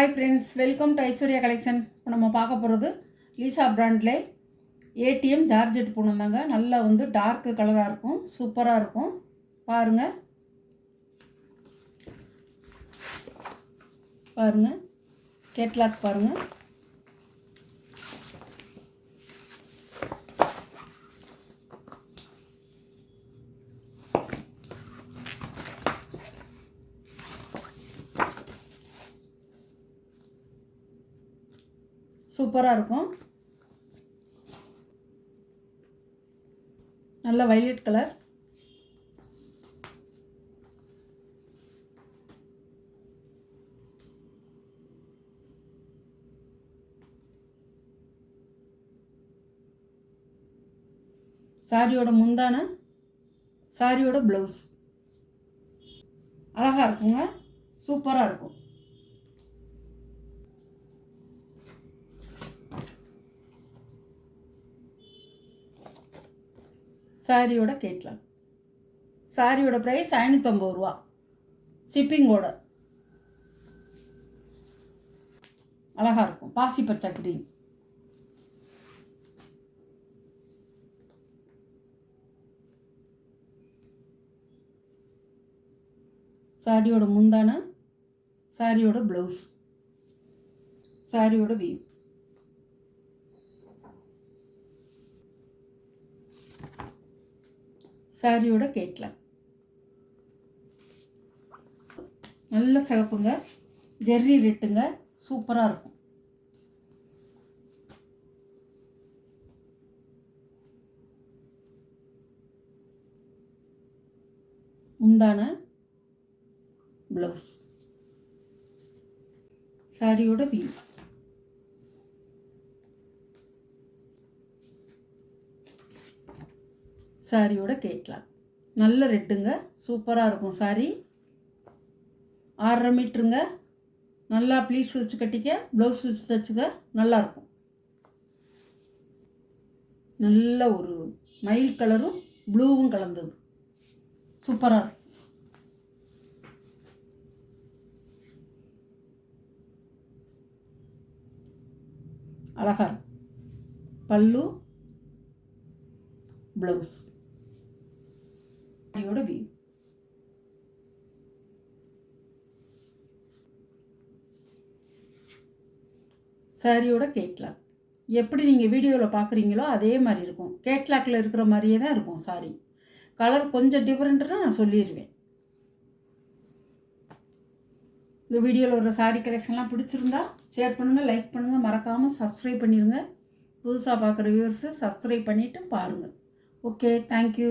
Hi friends, welcome to Aishwarya collection. இப்போ நம்ம பார்க்க போகிறது லீசா பிராண்டில் ஏடிஎம் ஜார்ஜெட் பூனம் தாங்க. நல்லா டார்க்கு கலராக இருக்கும், சூப்பராக இருக்கும். பாருங்கள் பாருங்கள் கேட்லாக் பாருங்கள். சூப்பராக இருக்கும். நல்ல வைலட் கலர். சாரியோட முந்தான, சாரியோட ப்ளவுஸ் அழகாக இருக்குங்க, சூப்பராக இருக்கும். சாரியோட கேட்லாக். சாரியோட ப்ரைஸ் 550 ரூபா ஷிப்பிங்கோட. அழகாக இருக்கும், பாசி பச்சை கிரீன். சாரியோட முந்தான, சாரியோட ப்ளவுஸ், சாரியோட வியூ. சாரியோட கேட்லாக். நல்ல சிகப்புங்க, ஜெர்ரி ரெட்டுங்க, சூப்பராக இருக்கும். முந்தான, ப்ளவுஸ், சாரியோட வியூ. சாரியோட கேட்லாக். நல்ல ரெட்டுங்க, சூப்பராக இருக்கும். சாரி 6.5 மீட்டருங்க. நல்லா ப்ளீட்ஸ் வச்சு கட்டிக்க, ப்ளவுஸ் வச்சு தைச்சுக்க, நல்லாயிருக்கும். நல்ல ஒரு மயில் கலரும் ப்ளூவும் கலந்தது, சூப்பராக இருக்கும். அழகாக இருக்கும். பல்லு, ப்ளவுஸ், சாரியோட வியூ. சாரியோட கேட்லாக். எப்படி நீங்கள் வீடியோவில் பார்க்குறீங்களோ அதே மாதிரி இருக்கும். கேட்லாக்கில் இருக்கிற மாதிரியே தான் இருக்கும். சாரி கலர் கொஞ்சம் டிஃப்ரெண்ட்டுன்னா நான் சொல்லிடுவேன். இந்த வீடியோவில் ஒரு சாரி கலெக்ஷன்லாம் பிடிச்சிருந்தா ஷேர் பண்ணுங்கள், லைக் பண்ணுங்கள், மறக்காமல் சப்ஸ்கிரைப் பண்ணிடுங்க. புதுசாக பார்க்குற வியூவர்ஸு சப்ஸ்கிரைப் பண்ணிவிட்டு பாருங்கள். Okay, thank you.